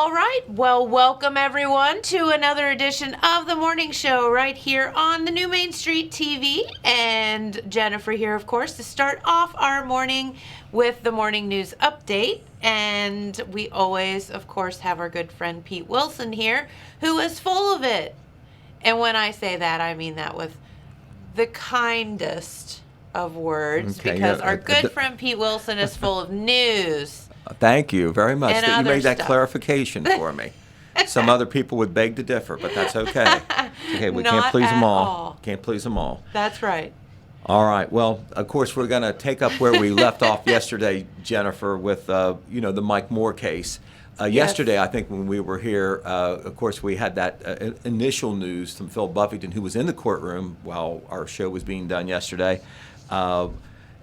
All right. Well, welcome everyone to another edition of the morning show right here on the New Main Street TV. And Jennifer here, of course, to start off our morning with the morning news update. And we always, of course, have our good friend Pete Wilson here, who is full of it. And when I say that, I mean that with the kindest of words, because our good friend Pete Wilson is full of news. Thank you very much that you made that stuff. clarification for me. Some other people would beg to differ, but that's okay. Okay, we can't Not please them at all. all. Can't please them all. That's right. All right. Well, of course, we're going to take up where we left off yesterday, Jennifer, with the Mike Moore case. Yesterday, I think when we were here, of course, we had that initial news from Phil Buffington, who was in the courtroom while our show was being done yesterday.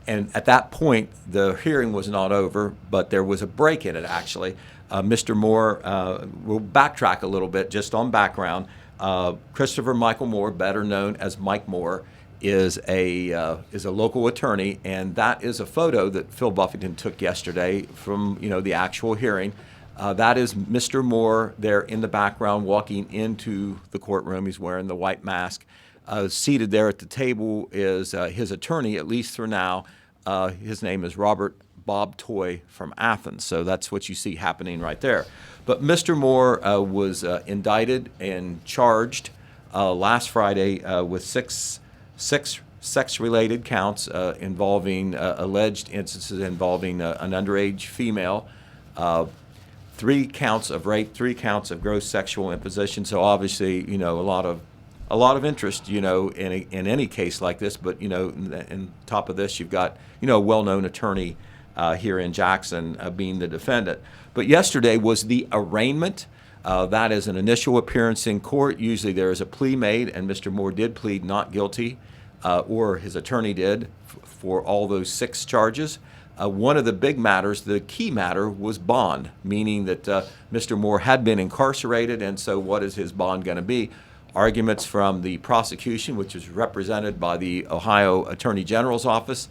And at that point, the hearing was not over, but there was a break in it, actually. Mr. Moore, we'll backtrack a little bit just on background. Christopher Michael Moore, better known as Mike Moore, is a local attorney, and that is a photo that Phil Buffington took yesterday from the actual hearing. That is Mr. Moore there in the background walking into the courtroom. He's wearing the white mask. Seated there at the table is his attorney, at least for now. His name is Robert Bob Toy from Athens. So that's what you see happening right there. But Mr. Moore was indicted and charged last Friday with six sex-related counts involving alleged instances involving an underage female. 3 counts of rape, 3 counts of gross sexual imposition. So obviously, a lot of interest, in any case like this. But in top of this, you've got a well-known attorney here in Jackson being the defendant. But yesterday was the arraignment. That is an initial appearance in court. Usually there is a plea made, and Mr. Moore did plead not guilty, or his attorney did, for all those 6 charges. One of the big matters, the key matter, was bond, meaning that Mr. Moore had been incarcerated, and so what is his bond going to be? Arguments from the prosecution, which is represented by the Ohio Attorney General's office,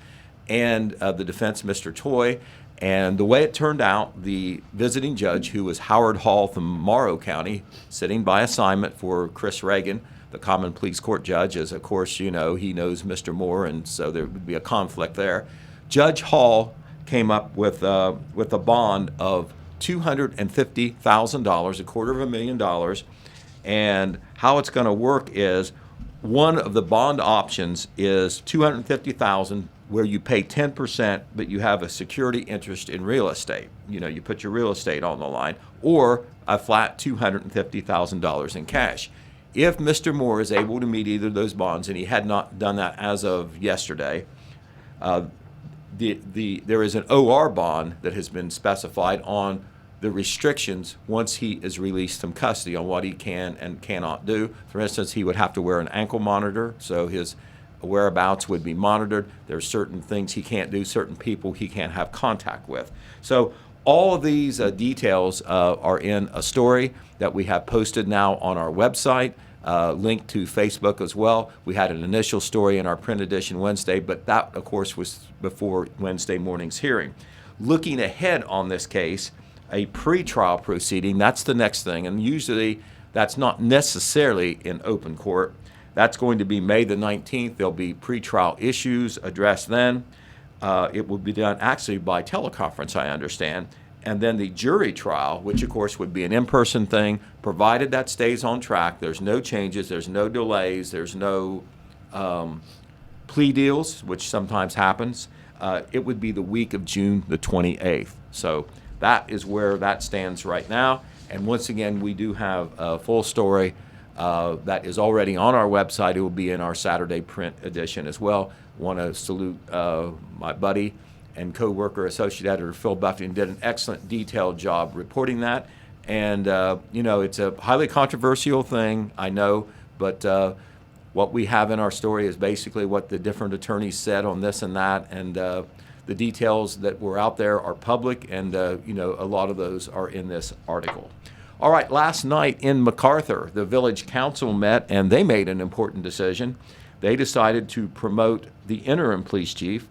and the defense, Mr. Toy. And the way it turned out, the visiting judge, who was Howard Hall from Morrow County, sitting by assignment for Chris Reagan, the common pleas court judge, as of course he knows Mr. Moore, and so there would be a conflict there. Judge Hall came up with a bond of $250,000, $250,000, and how it's going to work is one of the bond options is $250,000, where you pay 10%, but you have a security interest in real estate. You put your real estate on the line, or a flat $250,000 in cash. If Mr. Moore is able to meet either of those bonds, and he had not done that as of yesterday, there is an OR bond that has been specified on the restrictions once he is released from custody on what he can and cannot do. For instance, he would have to wear an ankle monitor, so his whereabouts would be monitored. There's certain things he can't do, certain people he can't have contact with. So all of these details are in a story that we have posted now on our website, linked to Facebook as well. We had an initial story in our print edition Wednesday, but that, of course, was before Wednesday morning's hearing. Looking ahead on this case, a pretrial proceeding, that's the next thing, and usually that's not necessarily in open court. That's going to be May the 19th. There'll be pretrial issues addressed then. It will be done actually by teleconference, I understand. And then the jury trial, which of course would be an in-person thing, provided that stays on track. There's no changes, there's no delays, there's no plea deals, which sometimes happens. It would be the week of June the 28th. So that is where that stands right now. And once again, we do have a full story that is already on our website. It will be in our Saturday print edition as well. Want to salute my buddy and co-worker, associate editor Phil Buffington, did an excellent detailed job reporting that. And, it's a highly controversial thing, I know, but what we have in our story is basically what the different attorneys said on this and that, and the details that were out there are public, and, a lot of those are in this article. All right, last night in MacArthur, the village council met, and they made an important decision. They decided to promote the interim police chief,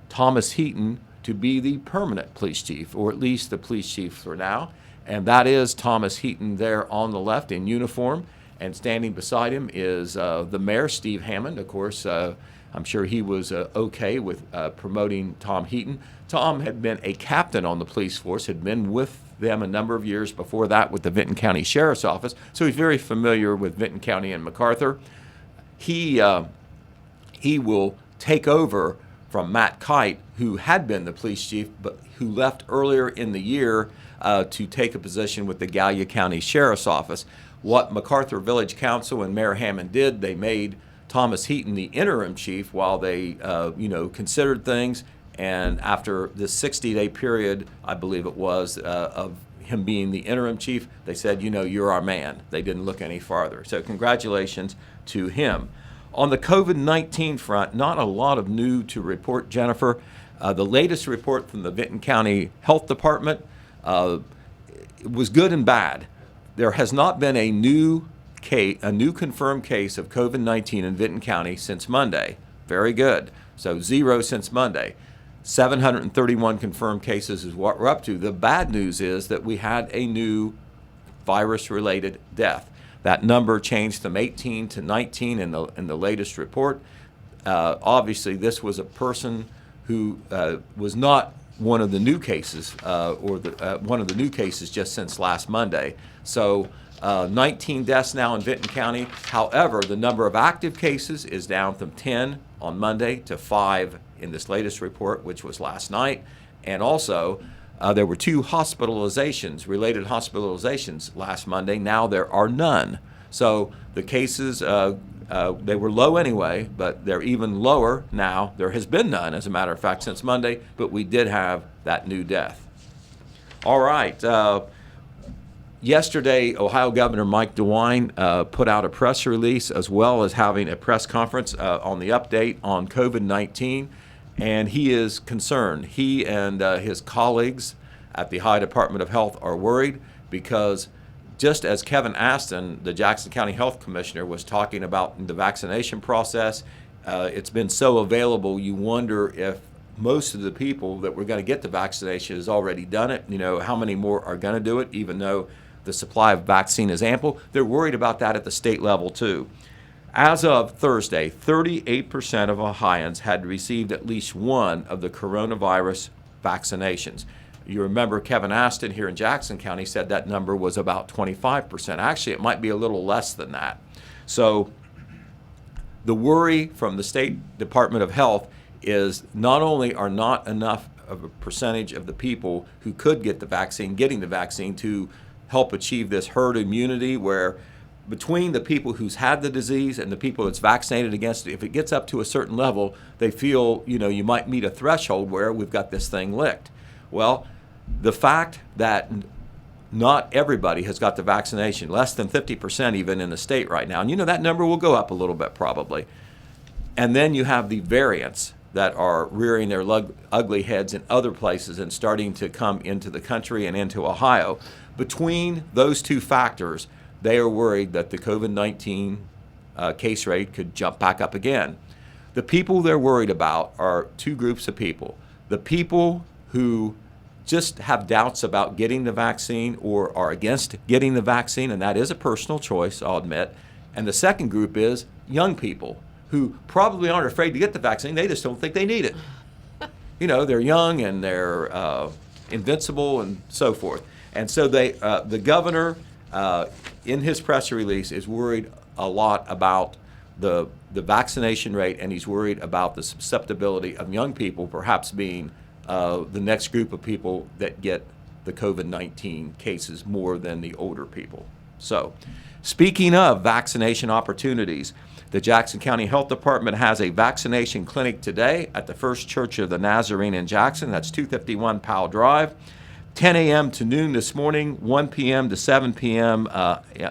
Thomas Heaton, to be the permanent police chief, or at least the police chief for now. and that is Thomas Heaton there on the left in uniform. And standing beside him is the mayor, Steve Hammond. Of course, I'm sure he was okay with promoting Tom Heaton. Tom had been a captain on the police force, had been with them a number of years before that with the Vinton County Sheriff's Office, so he's very familiar with Vinton County and MacArthur. He will take over from Matt Kite, who had been the police chief, but who left earlier in the year to take a position with the Gallia County Sheriff's Office. What MacArthur Village Council and Mayor Hammond did, they made Thomas Heaton the interim chief while they, considered things. And after this 60-day period, I believe it was, of him being the interim chief, they said, you're our man. They didn't look any farther. So congratulations to him. On the COVID-19 front, not a lot of new to report, Jennifer. The latest report from the Vinton County Health Department was good and bad. There has not been a new confirmed case of COVID-19 in Vinton County since Monday. Very good. So 0 since Monday. 731 confirmed cases is what we're up to. The bad news is that we had a new virus-related death. That number changed from 18 to 19 in the latest report. Obviously, this was a person who was not one of the new cases, one of the new cases just since last Monday. So 19 deaths now in Vinton County. However, the number of active cases is down from 10 on Monday to 5 in this latest report, which was last night. And also, there were 2 related hospitalizations last Monday. Now there are none. So the cases, they were low anyway, but they're even lower now. There has been none, as a matter of fact, since Monday, but we did have that new death. All right. Yesterday, Ohio Governor Mike DeWine put out a press release as well as having a press conference on the update on COVID-19, and he is concerned. He and his colleagues at the Ohio Department of Health are worried because just as Kevin Aston, the Jackson County Health Commissioner, was talking about the vaccination process, it's been so available, you wonder if most of the people that were going to get the vaccination has already done it. How many more are going to do it, even though the supply of vaccine is ample? They're worried about that at the state level, too. As of Thursday, 38% of Ohioans had received at least one of the coronavirus vaccinations. You remember Kevin Aston here in Jackson County said that number was about 25%. Actually, it might be a little less than that. So the worry from the State Department of Health is not only are not enough of a percentage of the people who could get the vaccine getting the vaccine to help achieve this herd immunity, where between the people who's had the disease and the people that's vaccinated against it, if it gets up to a certain level, they feel, you might meet a threshold where we've got this thing licked. Well, the fact that not everybody has got the vaccination, less than 50% even in the state right now, and that number will go up a little bit probably. And then you have the variants that are rearing their ugly heads in other places and starting to come into the country and into Ohio. Between those two factors, they are worried that the COVID-19 case rate could jump back up again. The people they're worried about are 2 groups of people. The people who just have doubts about getting the vaccine or are against getting the vaccine, and that is a personal choice, I'll admit. And the second group is young people who probably aren't afraid to get the vaccine. They just don't think they need it. They're young and they're invincible and so forth. And so the governor, in his press release, is worried a lot about the vaccination rate, and he's worried about the susceptibility of young people perhaps being the next group of people that get the COVID-19 cases more than the older people. So, speaking of vaccination opportunities, the Jackson County Health Department has a vaccination clinic today at the First Church of the Nazarene in Jackson. That's 251 Powell Drive. 10 a.m. to noon this morning, 1 p.m. to 7 p.m.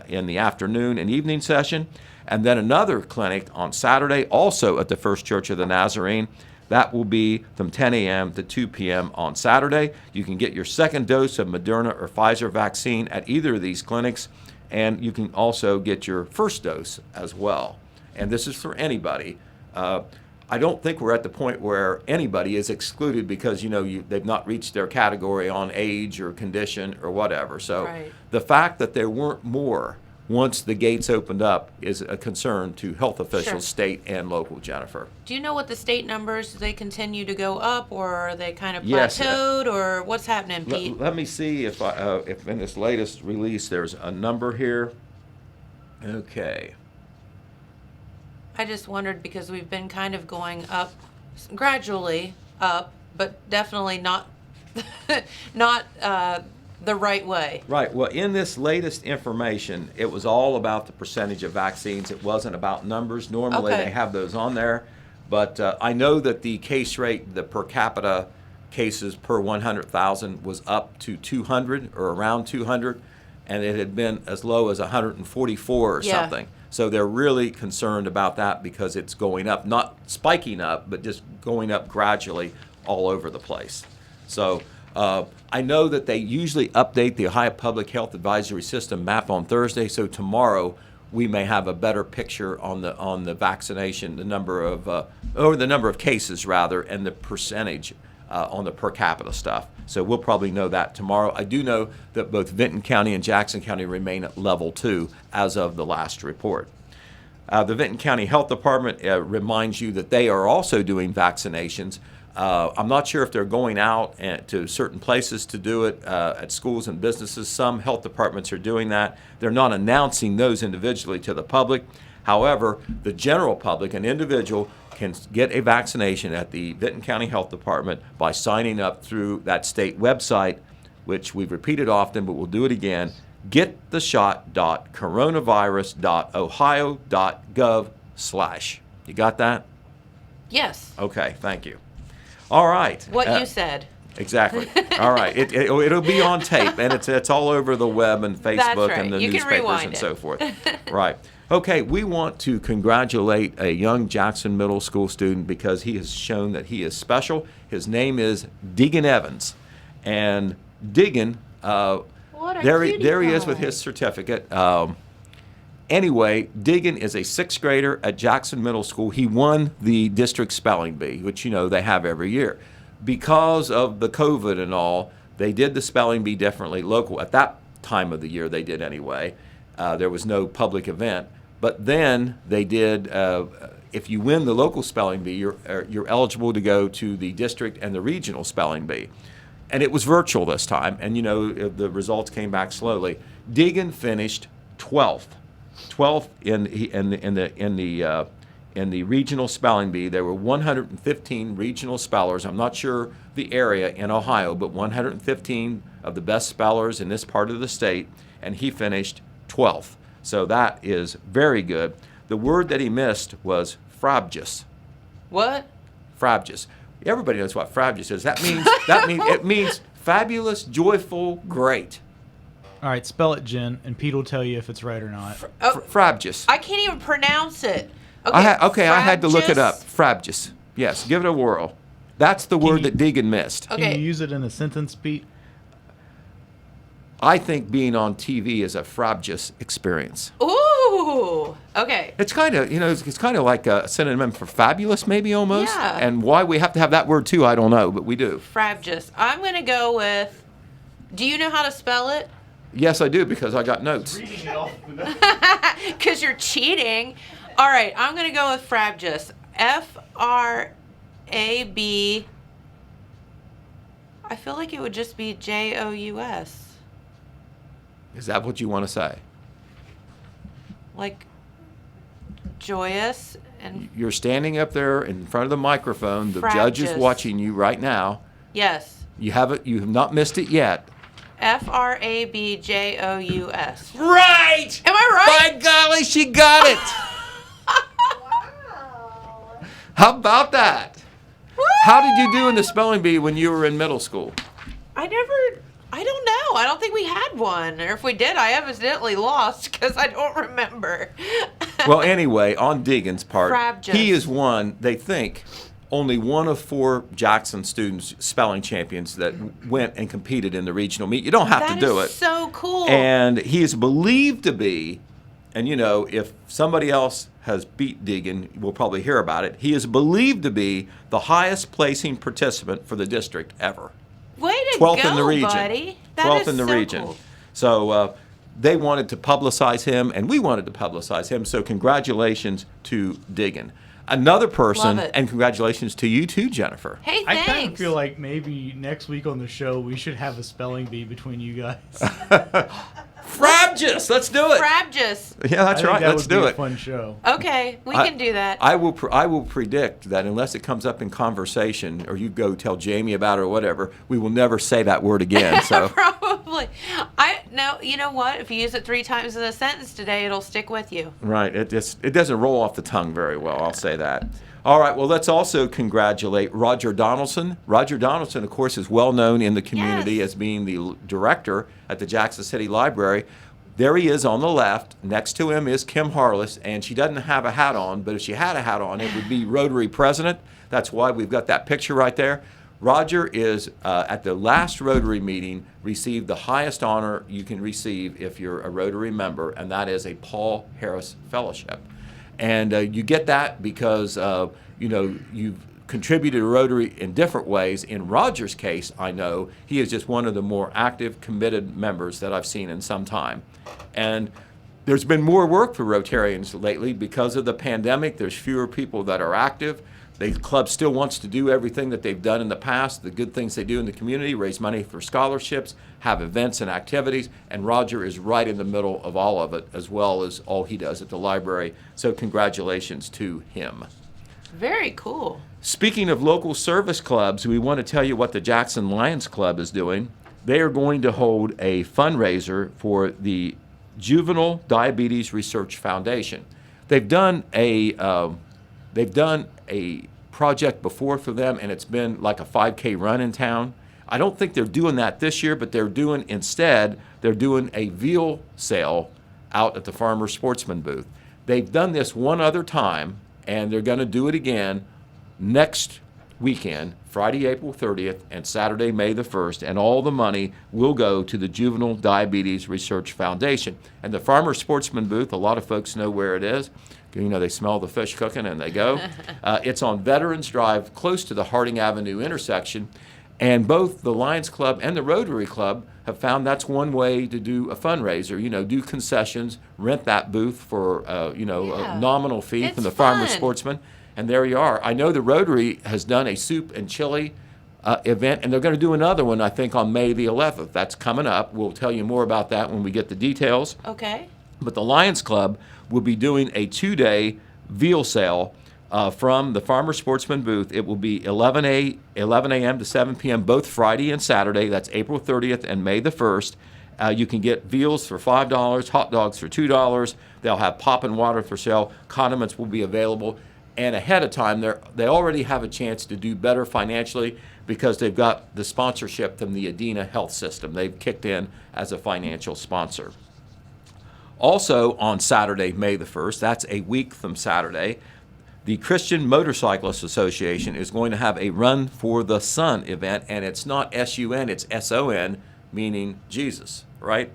In the afternoon and evening session. And then another clinic on Saturday, also at the First Church of the Nazarene. That will be from 10 a.m. to 2 p.m. on Saturday. You can get your second dose of Moderna or Pfizer vaccine at either of these clinics, and you can also get your first dose as well. And this is for anybody. I don't think we're at the point where anybody is excluded because, they've not reached their category on age or condition or whatever. So Right. the fact that there weren't more once the gates opened up is a concern to health officials, Sure. state and local, Jennifer. Do you know what the state numbers, do they continue to go up, or are they kind of Yes. plateaued, or what's happening, Pete? Let me see if in this latest release there's a number here. Okay. I just wondered because we've been kind of going up, gradually up, but definitely not not the right way. Right. Well, in this latest information, it was all about the percentage of vaccines. It wasn't about numbers. Normally, Okay. they have those on there. But I know that the case rate, the per capita cases per 100,000 was up to 200 or around 200, and it had been as low as 144 or Yeah. something. So they're really concerned about that because it's going up, not spiking up, but just going up gradually all over the place. So I know that they usually update the Ohio Public Health Advisory System map on Thursday, so tomorrow we may have a better picture on the vaccination, the number of cases rather, and the percentage on the per capita stuff. So we'll probably know that tomorrow. I do know that both Vinton County and Jackson County remain at level 2 as of the last report. The Vinton County Health Department reminds you that they are also doing vaccinations. I'm not sure if they're going out to certain places to do it at schools and businesses. Some health departments are doing that. They're not announcing those individually to the public. However, the general public, an individual, can get a vaccination at the Vinton County Health Department by signing up through that state website, which we've repeated often, but we'll do it again, gettheshot.coronavirus.ohio.gov/. You got that? Yes. Okay, thank you. All right. What you said. Exactly. All right. It'll be on tape, and it's all over the web and Facebook right. and the You can newspapers rewind and it. so forth. Right. Okay, we want to congratulate a young Jackson Middle School student because he has shown that he is special. His name is Deegan Evans. And Deegan, What a there cutie he is pie. with his certificate. Anyway, Deegan is a 6th grader at Jackson Middle School. He won the district spelling bee, which they have every year. Because of the COVID and all, they did the spelling bee differently local. At that time of the year, they did anyway. There was no public event. But then they did, if you win the local spelling bee, you're eligible to go to the district and the regional spelling bee. And it was virtual this time, and the results came back slowly. Deegan finished 12th. 12th in the regional spelling bee. There were 115 regional spellers. I'm not sure the area in Ohio, but 115 of the best spellers in this part of the state, and he finished 12th. So that is very good. The word that he missed was frabjous. What? Frabjous. Everybody knows what frabjous is. It means fabulous, joyful, great. All right, spell it, Jen, and Pete will tell you if it's right or not. Frabjous. I can't even pronounce it. I had to look it up. Frabjous? Frabjous. Yes, give it a whirl. That's the word you- that Deegan missed. Okay. Can you use it in a sentence, Pete? I think being on TV is a frabjous experience. Ooh. Okay. It's kind of, it's kind of like a synonym for fabulous, maybe almost. Yeah. And why we have to have that word too, I don't know, but we do. Frabjous. I'm going to go with, do you know how to spell it? Yes, I do, because I got notes. Reading it off the note. Because you're cheating. All right, I'm going to go with frabjous. F-R-A-B. I feel like it would just be J-O-U-S. Is that what you want to say? Like joyous and You're standing up there in front of the microphone. The judge is Frabjous. watching you right now. yes. You have not missed it yet. F-R-A-B-J-O-U-S. Right! Am I right? By golly, she got it! How about that? How did you do in the spelling bee when you were in middle school? I don't know. I don't think we had one. Or if we did, I evidently lost because I don't remember. Well, anyway, on Deegan's part, Frabjous. he is they think, only one of 4 Jackson students, spelling champions, that went and competed in the regional meet. You don't have to do That it. is so cool. And he is believed to be And, if somebody else has beat Deegan, we'll probably hear about it. He is believed to be the highest placing participant for the district ever. Way to 12th go, in the region. buddy. That 12th is in the so region. cool. So they wanted to publicize him, and we wanted to publicize him. So congratulations to Deegan. Another person, Love it. and congratulations to you too, Jennifer. Hey, I thanks. kind of feel like maybe next week on the show we should have a spelling bee between you guys. Frabjous, let's do it. Frabjous. Yeah, that's right. That Let's would do be it. a fun show. Okay, we can do that. I will predict that unless it comes up in conversation, or you go tell Jamie about it or whatever, we will never say that word again. So Probably. No, you know what? If you use it 3 times in a sentence today, it'll stick with you. right, it doesn't roll off the tongue very well. I'll say that. All right. Well, let's also congratulate Roger Donaldson. Roger Donaldson, of course, is well known in the community Yes. as being the director at the Jackson City Library. There he is on the left. Next to him is Kim Harless, and she doesn't have a hat on, but if she had a hat on, it would be Rotary President. That's why we've got that picture right there. Roger is, at the last Rotary meeting, received the highest honor you can receive if you're a Rotary member, and that is a Paul Harris Fellowship. And you get that because, you've contributed to Rotary in different ways. In Roger's case, I know he is just one of the more active, committed members that I've seen in some time. And there's been more work for Rotarians lately because of the pandemic. There's fewer people that are active. The club still wants to do everything that they've done in the past, the good things they do in the community, raise money for scholarships, have events and activities, and Roger is right in the middle of all of it, as well as all he does at the library. So congratulations to him. Very cool. Speaking of local service clubs, we want to tell you what the Jackson Lions Club is doing. They are going to hold a fundraiser for the Juvenile Diabetes Research Foundation. They've done a project before for them, and it's been like a 5K run in town. I don't think they're doing that this year, but they're doing a veal sale out at the Farmer Sportsman booth. They've done this one other time, and they're going to do it again next weekend, Friday, April 30th, and Saturday, May the 1st, and all the money will go to the Juvenile Diabetes Research Foundation. And the Farmer Sportsman booth, a lot of folks know where it is. They smell the fish cooking and they go. It's on Veterans Drive, close to the Harding Avenue intersection. And both the Lions Club and the Rotary Club have found that's one way to do a fundraiser. Do concessions, rent that booth for a nominal fee from the Farmer Sportsman. And there you are. I know the Rotary has done a soup and chili event, and they're going to do another one, I think, on May the 11th. That's coming up. We'll tell you more about that when we get the details. Okay. But the Lions Club will be doing a 2-day veal sale from the Farmer Sportsman booth. It will be 11 a.m. to 7 p.m. both Friday and Saturday. That's April 30th and May the 1st. You can get veals for $5, hot dogs for $2. They'll have pop and water for sale. Condiments will be available. And ahead of time, they already have a chance to do better financially because they've got the sponsorship from the Adena Health System. They've kicked in as a financial sponsor. Also on Saturday, May the 1st, that's a week from Saturday, the Christian Motorcyclists Association is going to have a Run for the Sun event, and it's not S-U-N, it's S-O-N, meaning Jesus, right?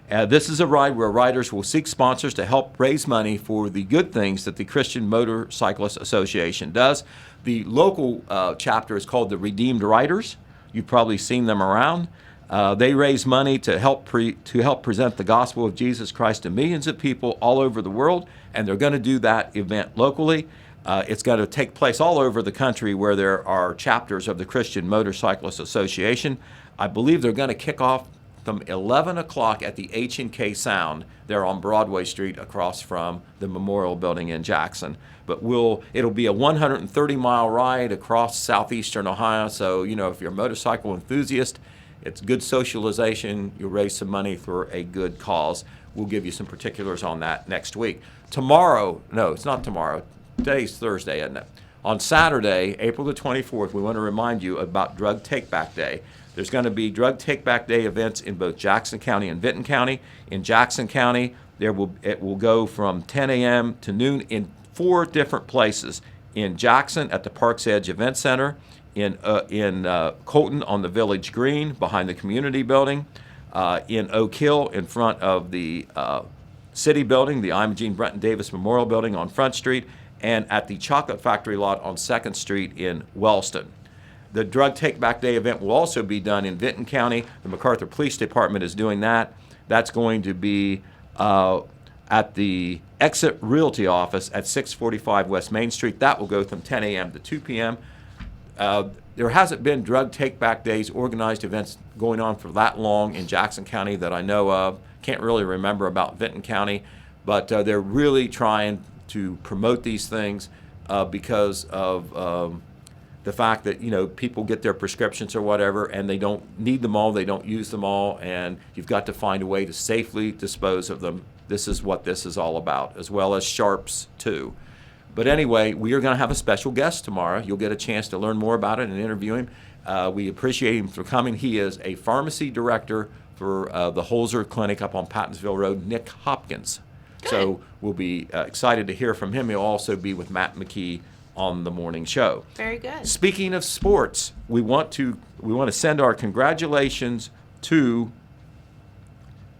This is a ride where riders will seek sponsors to help raise money for the good things that the Christian Motorcyclists Association does. The local chapter is called the Redeemed Riders. You've probably seen them around. They raise money to help present the gospel of Jesus Christ to millions of people all over the world, and they're going to do that event locally. It's going to take place all over the country where there are chapters of the Christian Motorcyclists Association. I believe they're going to kick off from 11 o'clock at the H&K Sound there on Broadway Street across from the Memorial Building in Jackson. But it'll be a 130-mile ride across southeastern Ohio, so if you're a motorcycle enthusiast, it's good socialization. You'll raise some money for a good cause. We'll give you some particulars on that next week. Tomorrow, no, it's not tomorrow. Today's Thursday, isn't it? On Saturday, April the 24th, we want to remind you about Drug Take-Back Day. There's going to be Drug Take-Back Day events in both Jackson County and Vinton County. In Jackson County, it will go from 10 a.m. to noon in 4 different places. In Jackson at the Parks Edge Event Center, in Colton on the Village Green behind the community building, in Oak Hill in front of the City Building, the Imogene Brenton Davis Memorial Building on Front Street, and at the Chocolate Factory lot on 2nd Street in Wellston. The Drug Take Back Day event will also be done in Vinton County. The MacArthur Police Department is doing that. That's going to be at the Exit Realty office at 645 West Main Street. That will go from 10 a.m. to 2 p.m. There hasn't been Drug Take Back Days, organized events going on for that long in Jackson County that I know of. Can't really remember about Vinton County, but they're really trying to promote these things because of the fact that, you know, people get their prescriptions or whatever and they don't need them all, they don't use them all, and you've got to find a way to safely dispose of them. This is what this is all about, as well as sharps too. But anyway, we are going to have a special guest tomorrow. You'll get a chance to learn more about it and interview him. We appreciate him for coming. He is a pharmacy director for the Holzer Clinic up on Pattonsville Road, Nick Hopkins. Good. So we'll be excited to hear from him. He'll also be with Matt McKee on the morning show. Very good. Speaking of sports, we want to send our congratulations to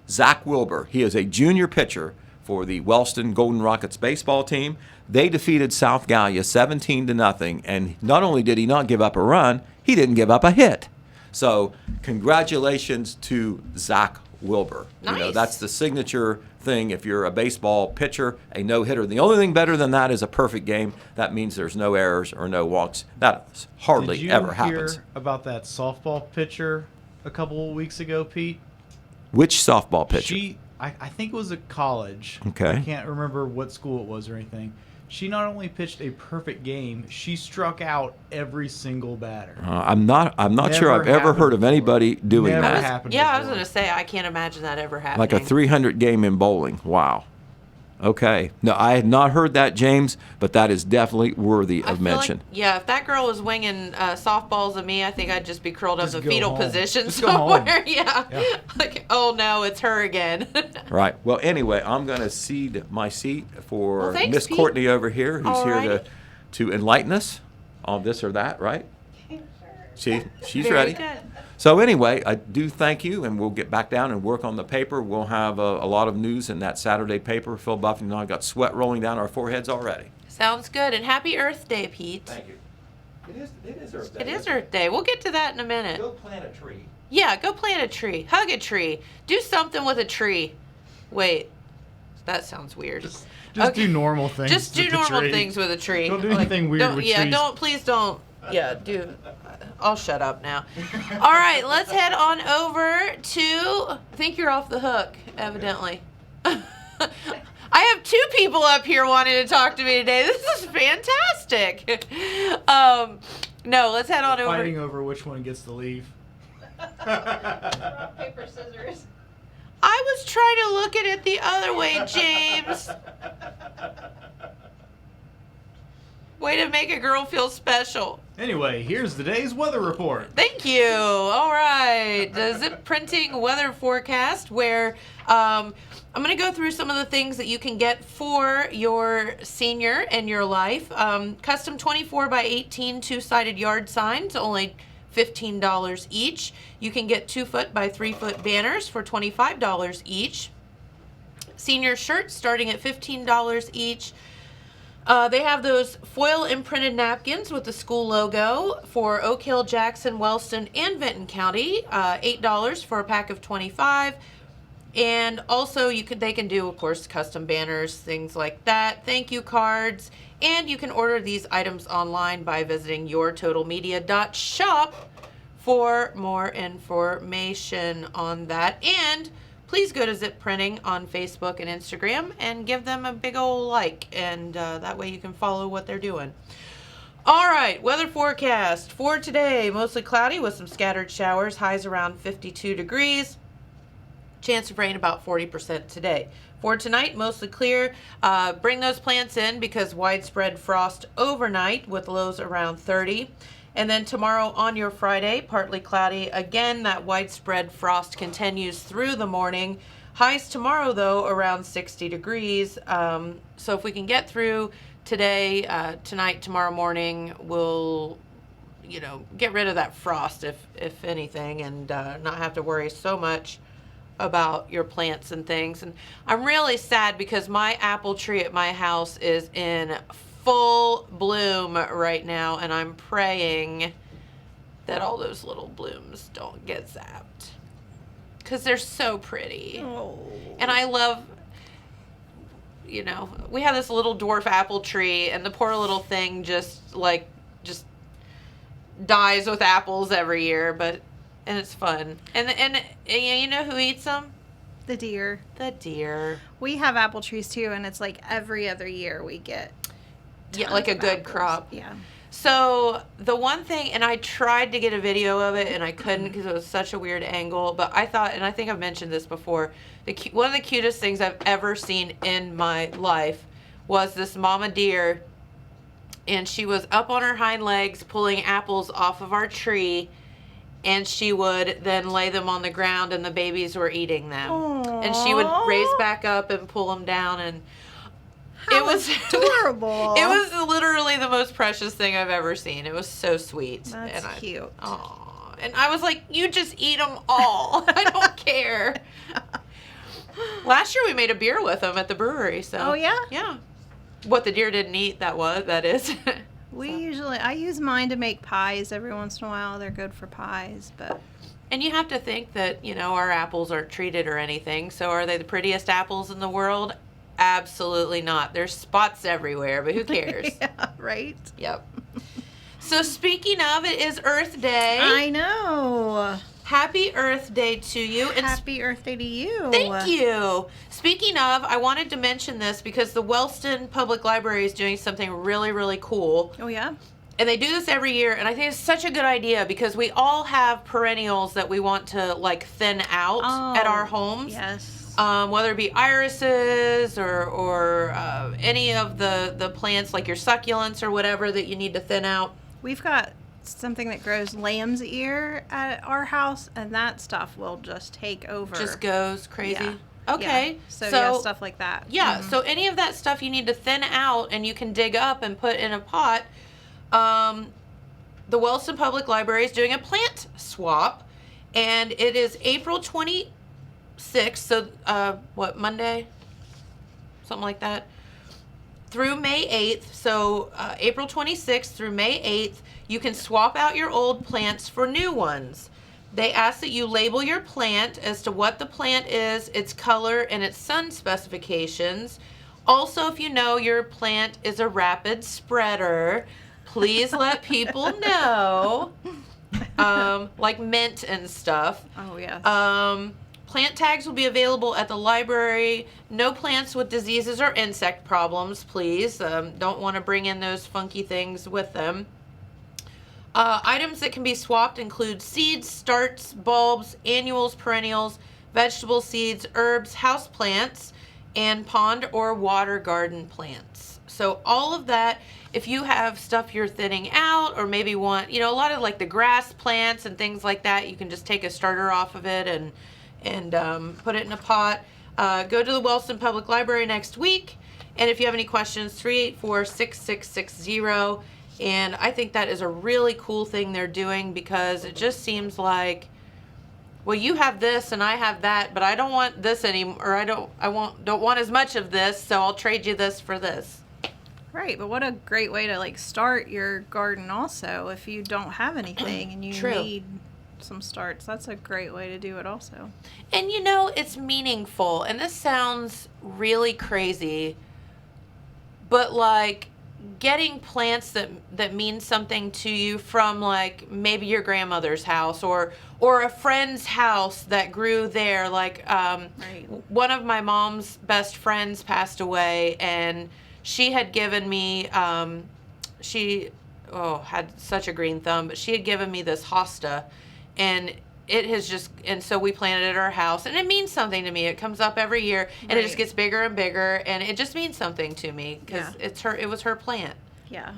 Zach Wilbur. He is a junior pitcher for the Wellston Golden Rockets baseball team. They defeated South Gallia 17-0, and not only did he not give up a run, he didn't give up a hit. So congratulations to Zach Wilbur. Nice. You know, that's the signature thing if you're a baseball pitcher, a no-hitter. The only thing better than that is a perfect game. That means there's no errors or no walks. That hardly ever happens. Did you hear about that softball pitcher a couple of weeks ago, Pete? Which softball pitcher? I think it was a college. Okay. I can't remember what school it was or anything. She not only pitched a perfect game, she struck out every single batter. I'm not sure Never I've ever heard of happened anybody doing Never that. happened Yeah, I was before. going to say, I can't imagine that ever happening. Like a 300 game in bowling. Wow. Okay. No, I had not heard that, James, but that is definitely worthy I of feel mention. Like, yeah, if that girl was winging softballs at me, I think I'd just be curled up Just in go fetal home. position Just go home. somewhere. Yeah. Like, oh no, it's her again. Right. Well, anyway, I'm going to cede my seat for Well, thanks, Miss Pete. Courtney over here, who's here Alrighty. to enlighten us on this or that, right? She's Very ready. good. So anyway, I do thank you, and we'll get back down and work on the paper. We'll have a lot of news in that Saturday paper. Phil Buffy and I got sweat rolling down our foreheads already. Sounds good. And happy Earth Day, Pete. Thank you. It is Earth Day. It is Earth Day. We'll get to that in a minute. Go plant a tree. Yeah, go plant a tree. Hug a tree. Do something with a tree. Wait, that sounds weird. Just Okay. do normal things. Just do with the normal tree. things with a tree. Don't do anything weird don't, with yeah, trees. please don't. Yeah, do. I'll shut up now. All right, let's head on over to. I think you're off the hook, evidently. I have two people up here wanting to talk to me today. This is fantastic. No, let's head on over. Fighting over which one gets to leave. Rock, paper, scissors. I was trying to look at it the other way, James. Way to make a girl feel special. Anyway, here's today's weather report. Thank you. All right. The Zip Printing weather forecast, where I'm going to go through some of the things that you can get for your senior in your life. Custom 24 by 18 two-sided yard signs, only $15 each. You can get 2-foot by 3-foot banners for $25 each. Senior shirts starting at $15 each. They have those foil imprinted napkins with the school logo for Oak Hill, Jackson, Wellston, and Vinton County. $8 for a pack of 25. And also they can do, of course, custom banners, things like that, thank you cards, and you can order these items online by visiting yourtotalmedia.shop for more information on that. And please go to Zip Printing on Facebook and Instagram and give them a big old like, and that way you can follow what they're doing. All right, weather forecast for today, mostly cloudy with some scattered showers, highs around 52 degrees. Chance of rain about 40% today. For tonight, mostly clear. Bring those plants in because widespread frost overnight with lows around 30. And then tomorrow on your Friday, partly cloudy. Again, that widespread frost continues through the morning. Highs tomorrow, though, around 60 degrees. So if we can get through today, tonight, tomorrow morning, we'll, get rid of that frost, if anything, and not have to worry so much about your plants and things. And I'm really sad because my apple tree at my house is in full bloom right now, and I'm praying that all those little blooms don't get zapped because they're so pretty. Oh. And I love, we have this little dwarf apple tree, and the poor little thing just dies with apples every year, and it's fun. And you know who eats them? The deer. The deer. We have apple trees too, and it's like every other year we get Like a tons of good apples. crop. Yeah. So the one thing, and I tried to get a video of it, and I couldn't because it was such a weird angle, but I thought, and I think I've mentioned this before, one of the cutest things I've ever seen in my life was this mama deer, and she was up on her hind legs pulling apples off of our tree, and she would then lay them on the ground, and the babies were eating them. Aww. And she would raise back up and pull them down, and How adorable. It was literally the most precious thing I've ever seen. It was so sweet. That's cute. Aw. And I was like, you just eat them all. I don't care. Last year we made a beer with them at the brewery. So. Oh, yeah? Yeah. What the deer didn't eat, that is. I use mine to make pies every once in a while. They're good for pies, but. And you have to think that, our apples aren't treated or anything. So are they the prettiest apples in the world? Absolutely not. There's spots everywhere, but who cares? Yeah, right? Yep. So speaking of, it is Earth Day. I know. Happy Earth Day to you. And Happy Earth Day to you. thank you. Speaking of, I wanted to mention this because the Wellston Public Library is doing something really, really cool. Oh, yeah? And they do this every year, and I think it's such a good idea because we all have perennials that we want to thin out at our homes. Yes. Whether it be irises or any of the plants like your succulents or whatever that you need to thin out. We've got something that grows lamb's ear at our house, and that stuff will just take over. Just goes crazy. Yeah. Okay. Yeah. So yeah, stuff like that. Yeah, Mhm. so any of that stuff you need to thin out and you can dig up and put in a pot. The Wellston Public Library is doing a plant swap, and it is April 26th, so Monday? Something like that. Through May 8th, so April 26th through May 8th, you can swap out your old plants for new ones. They ask that you label your plant as to what the plant is, its color, and its sun specifications. Also, if you know your plant is a rapid spreader, please let people know, like mint and stuff. Oh, yes. Plant tags will be available at the library. No plants with diseases or insect problems, please. Don't want to bring in those funky things with them. Items that can be swapped include seeds, starts, bulbs, annuals, perennials, vegetable seeds, herbs, house plants, and pond or water garden plants. So all of that, if you have stuff you're thinning out or maybe want, a lot of the grass plants and things like that, you can just take a starter off of it and put it in a pot. Go to the Wellston Public Library next week, and if you have any questions, 384-6660. And I think that is a really cool thing they're doing because it just seems like, well, you have this and I have that, but I don't want this anymore, or I don't want as much of this, so I'll trade you this for this. Right, but what a great way to start your garden also if you don't have anything and you True. need some starts. That's a great way to do it also. And it's meaningful, and this sounds really crazy, but getting plants that mean something to you from maybe your grandmother's house or a friend's house that grew there. Right. One of my mom's best friends passed away, and she had given me she had such a green thumb, but she had given me this hosta, and it has and so we planted it at our house, and it means something to me. It comes up every year, and it just gets bigger and bigger, and it just means something to me because it was her plant. Yeah.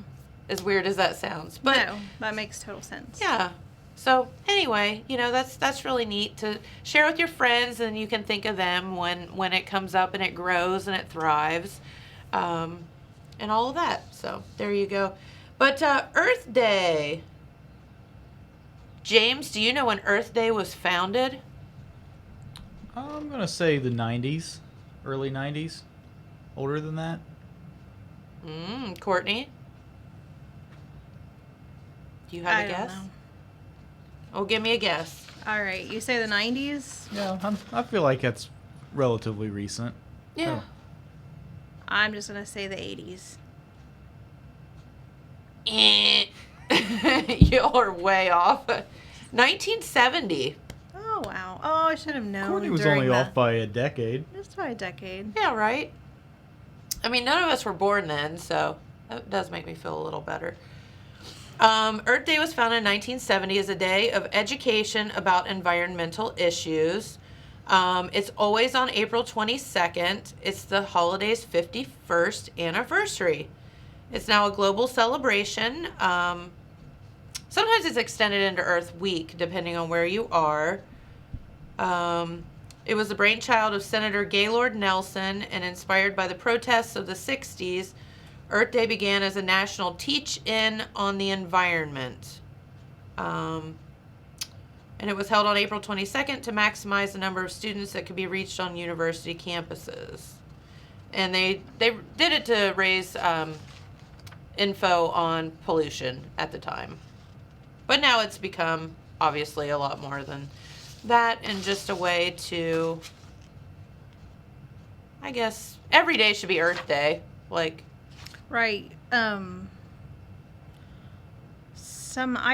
As weird as that sounds, but no, that makes total sense. yeah. So anyway, that's really neat to share with your friends, and you can think of them when it comes up and it grows and it thrives, and all of that. So there you go. But Earth Day. James, do you know when Earth Day was founded? I'm going to say the 90s, early 90s. Older than that? Courtney? Do you have I a don't guess? know. Oh, give me a guess. All right, you say the 90s? Yeah, I feel like that's relatively recent. Yeah. Oh. I'm just going to say the 80s. Y'all are way off. 1970. Oh, wow. Oh, I should have known. Courtney was during only the- off by a decade. Just by a decade. Yeah, right? I mean, none of us were born then, so that does make me feel a little better. Earth Day was founded in 1970 as a day of education about environmental issues. It's always on April 22nd. It's the holiday's 51st anniversary. It's now a global celebration. Sometimes it's extended into Earth Week, depending on where you are. It was the brainchild of Senator Gaylord Nelson and inspired by the protests of the 60s. Earth Day began as a national teach-in on the environment. And it was held on April 22nd to maximize the number of students that could be reached on university campuses. And they did it to raise info on pollution at the time. But now it's become, obviously, a lot more than that, and just a way to, I guess, every day should be Earth Day. Like, Right. I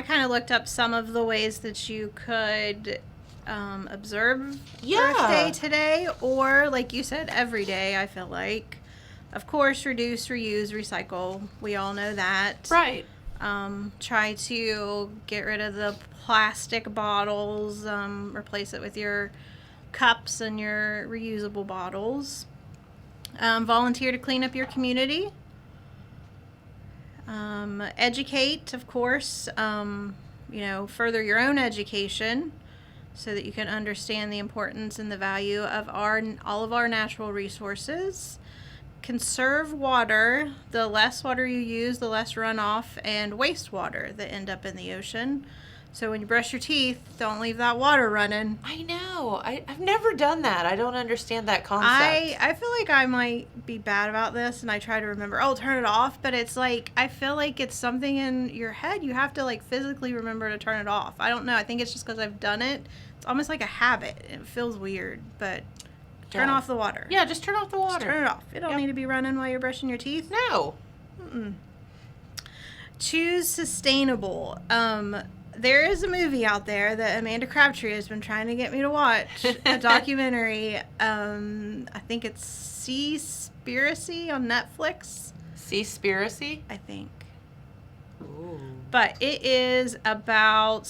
kind of looked up some of the ways that you could observe Yeah. Earth Day today, or like you said, every day. I feel like, of course, reduce, reuse, recycle. We all know that. right. Try to get rid of the plastic bottles. Replace it with your cups and your reusable bottles. Volunteer to clean up your community. Educate, of course, further your own education so that you can understand the importance and the value of all of our natural resources. Conserve water. The less water you use, the less runoff and wastewater that end up in the ocean. So when you brush your teeth, don't leave that water running. I know. I've never done that. I don't understand that concept. I feel like I might be bad about this, and I try to remember, turn it off, but it's like, I feel like it's something in your head. You have to, like, physically remember to turn it off. I don't know. I think it's just because I've done it. It's almost like a habit. It feels weird, but turn Yeah. off the water. Yeah, just turn off the water. Just turn it off. It don't Yep. need to be running while you're brushing your teeth. No. Choose sustainable. There is a movie out there that Amanda Crabtree has been trying to get me to watch, a documentary. I think it's Seaspiracy on Netflix, Seaspiracy? I think. Ooh. But it is about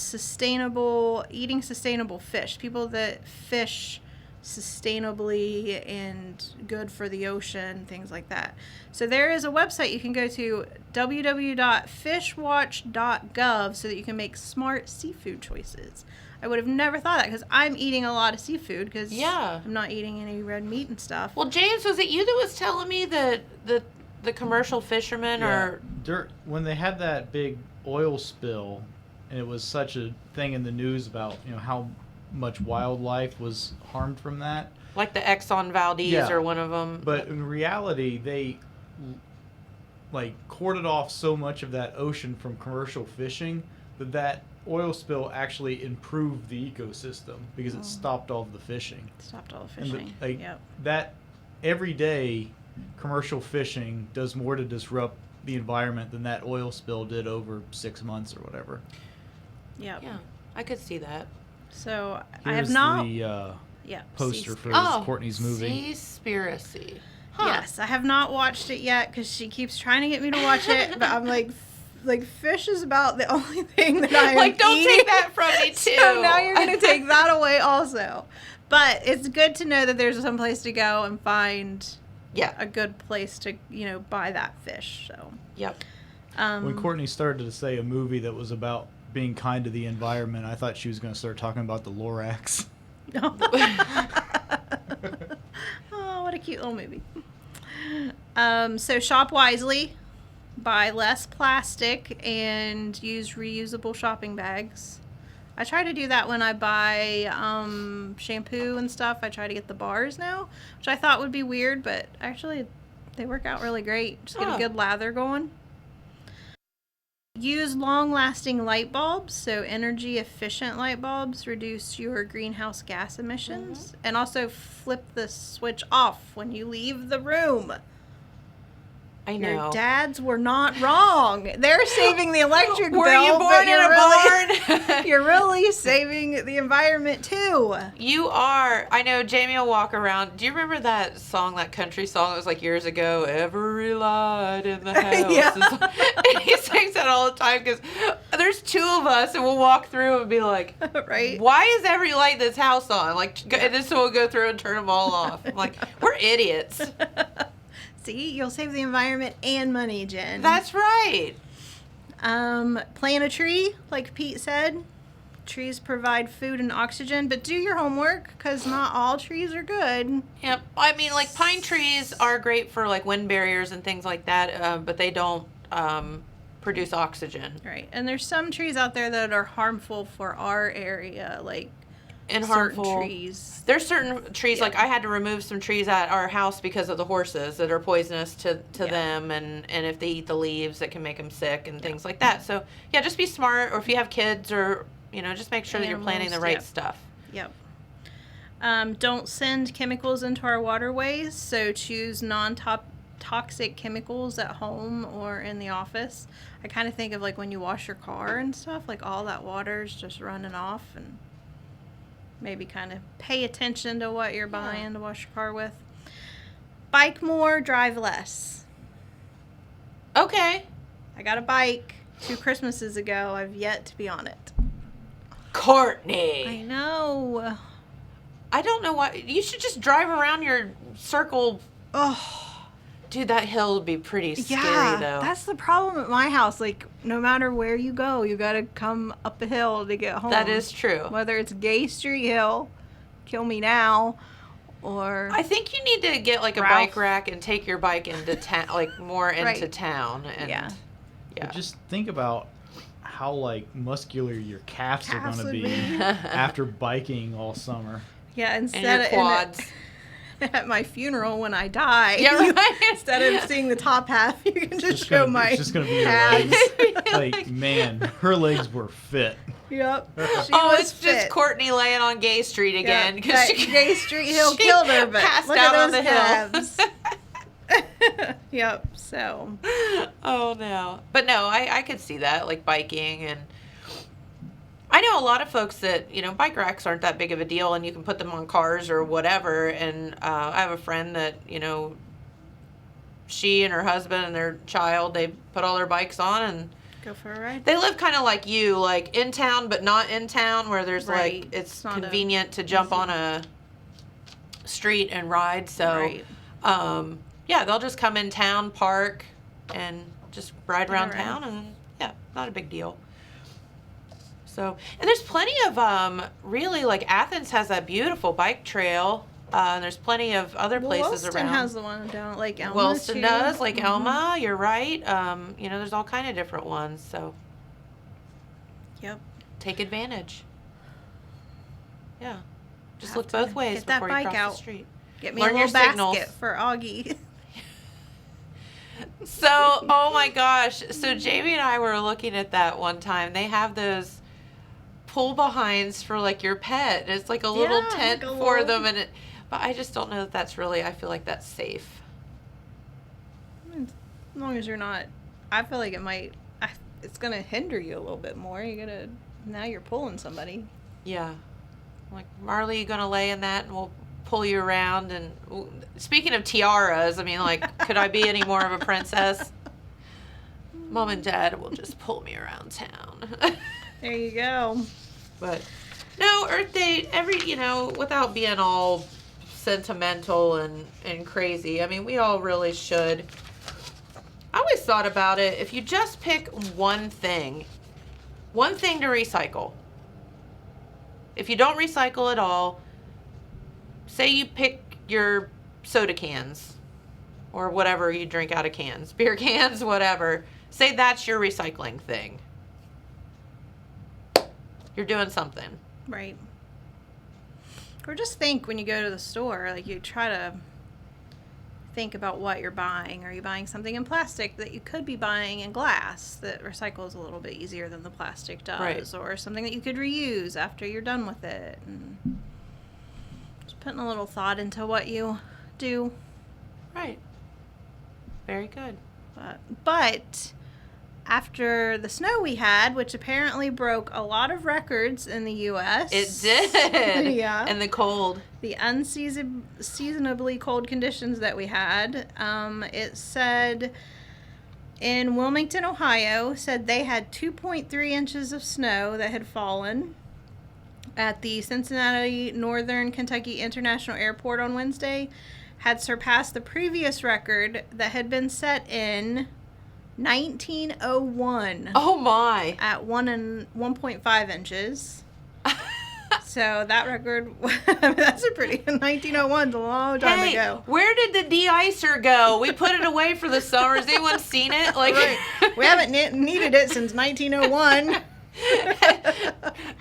eating sustainable fish. People that fish sustainably and good for the ocean, things like that. So there is a website you can go to, www.fishwatch.gov, so that you can make smart seafood choices. I would have never thought that, because I'm eating a lot of seafood, because Yeah. I'm not eating any red meat and stuff. Well, James, was it you that was telling me that the commercial fishermen are... When they had that big oil spill, and it was such a thing in the news about how much wildlife was harmed from that. Like the Exxon Valdez Yeah. or one of them. But in reality, they corded off so much of that ocean from commercial fishing that oil spill actually improved the ecosystem because it stopped all of the fishing. Stopped all the And fishing. Yep. that every day commercial fishing does more to disrupt the environment than that oil spill did over 6 months or whatever. Yep. Yeah, I could see that. So I Here's have not. the Yeah. poster for Oh, Courtney's movie. Seaspiracy. Huh. Yes, I have not watched it yet because she keeps trying to get me to watch it, but I'm like fish is about the only thing that I am Like, don't eating. take that from me, too. So now you're gonna take that away also. But it's good to know that there's some place to go and find Yeah. a good place to buy that fish. So Yep. When Courtney started to say a movie that was about being kind to the environment, I thought she was going to start talking about the Lorax. Oh, what a cute little movie. So shop wisely, buy less plastic, and use reusable shopping bags. I try to do that when I buy shampoo and stuff. I try to get the bars now, which I thought would be weird, but actually they work out really great. Just get a good lather going. Use long-lasting light bulbs, so energy-efficient light bulbs reduce your greenhouse gas emissions. And also flip the switch off when you leave the room. I know. Your dads were not wrong. They're saving the electric bill. Were you born but in a barn? you're really saving the environment too. You are. I know Jamie will walk around. Do you remember that song, that country song that was like years ago? Every light in the house. Yeah. And he sings that all the time because there's two of us and we'll walk through and be like, Right? why is every light in this house on? Like, and then someone will go through and turn them all off. I'm like, we're idiots. See, you'll save the environment and money, Jen. That's right. Plant a tree, like Pete said. Trees provide food and oxygen, but do your homework because not all trees are good. Yep. I mean, like pine trees are great for like wind barriers and things like that, but they don't produce oxygen. Right. And there's some trees out there that are harmful for our area, like And certain harmful trees. There's certain trees, Yeah. like I had to remove some trees at our house because of the horses that are poisonous to Yeah. them, and if they eat the leaves, it can make them sick and things like that. So yeah, just be smart, or if you have kids, or just make sure that you're planting the Animals, right yep. stuff. Yep. Don't send chemicals into our waterways, so choose non-toxic chemicals at home or in the office. I kind of think of like when you wash your car and stuff, like all that water's just running off, and maybe kind of pay attention to what you're buying to wash your car with. Bike more, drive less. Okay. I got a bike 2 Christmases ago. I've yet to be on it. Courtney. I know. I don't know why. You should just drive around your circle. Oh, Dude, that hill would be pretty scary, though. that's the problem at my house. Like, no matter where you go, you got to come up a hill to get home. That is true. Whether it's Gay Street Hill, Kill Me Now, or I think you need to get like a Ralph. bike rack and take your bike into town, like more into Right. town. And Yeah. But just think about how like muscular your calves are Calves going to would be be. after biking all summer. yeah, And instead your of quads. at my funeral when I die, Yeah, right. instead of seeing the top half, you can just It's show gonna be- my it's just gonna be your calves. legs. Like, man, her legs were fit. Yep. She Oh, was it's just fit. Courtney laying on Gay Street Yeah, again that she Gay Street Hill she killed her, but passed look out at on those the calves. hill. Yep. So Oh no, but no, I could see that, like biking, and I know a lot of folks that bike racks aren't that big of a deal, and you can put them on cars or whatever. And I have a friend that she and her husband and their child, they put all their bikes on and go for a ride. they live kind of like you, like in town but not in town, where there's Right. like it's It's not convenient to jump on a street and ride. So Right. yeah, they'll just come in town, park, and just ride around Alright. town, and yeah, not a big deal. So, and there's plenty of really, like Athens has that beautiful bike trail. And there's plenty of other places Williston around. has the one down at Lake Elma. Williston too. does, Lake Mhm. Elma. You're right. There's all kind of different ones. So Yep. take advantage. Yeah, just Have look to both ways get that before you bike cross out. the street. Get me Learn a your little signals. basket for Augie. So, oh my gosh. So Jamie and I were looking at that one time. They have those pull behinds for like your pet. And it's like a little Yeah, tent like a for little- them, and but I just don't know that that's really. I feel like that's safe. As long as you're not, I feel like it's gonna hinder you a little bit more. Now you're pulling somebody. Yeah. Like, Marley, you gonna lay in that, and we'll pull you around. And speaking of tiaras, I mean, like, could I be any more of a princess? Mom and Dad will just pull me around town. There you go. But no, Earth Day, without being all sentimental and crazy. I mean, we all really should. I always thought about it, if you just pick one thing to recycle. If you don't recycle at all, say you pick your soda cans or whatever you drink out of cans, beer cans, whatever. Say that's your recycling thing. you're doing something. Right. Or just think when you go to the store, like you try to think about what you're buying. Are you buying something in plastic that you could be buying in glass that recycles a little bit easier than the plastic does? Right. Or something that you could reuse after you're done with it? And just putting a little thought into what you do. Right. Very good. But after the snow we had, which apparently broke a lot of records in the U.S. It did. Yeah. And the cold. The unseasonably cold conditions that we had, it said in Wilmington, Ohio, said they had 2.3 inches of snow that had fallen at the Cincinnati Northern Kentucky International Airport on Wednesday, had surpassed the previous record that had been set in 1901 Oh my. at 1.5 inches. So that record, that's a pretty, 1901's a long time Hey, ago. where did the de-icer go? We put it away for the summer. Has anyone seen it? Like, Right. We haven't needed it since 1901.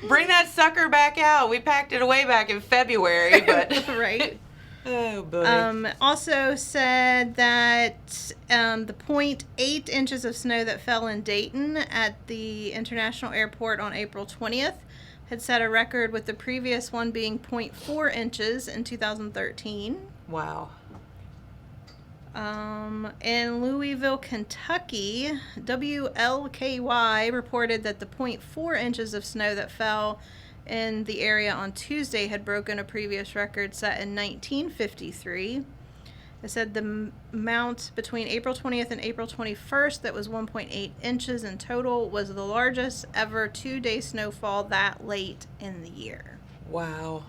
bring that sucker back out. We packed it away back in February, but Right. oh boy. Also said that the 0.8 inches of snow that fell in Dayton at the International Airport on April 20th had set a record, with the previous one being 0.4 inches in 2013. Wow. In Louisville, Kentucky, WLKY reported that the 0.4 inches of snow that fell in the area on Tuesday had broken a previous record set in 1953. It said the amount between April 20th and April 21st, that was 1.8 inches in total, was the largest ever 2-day snowfall that late in the year. Wow.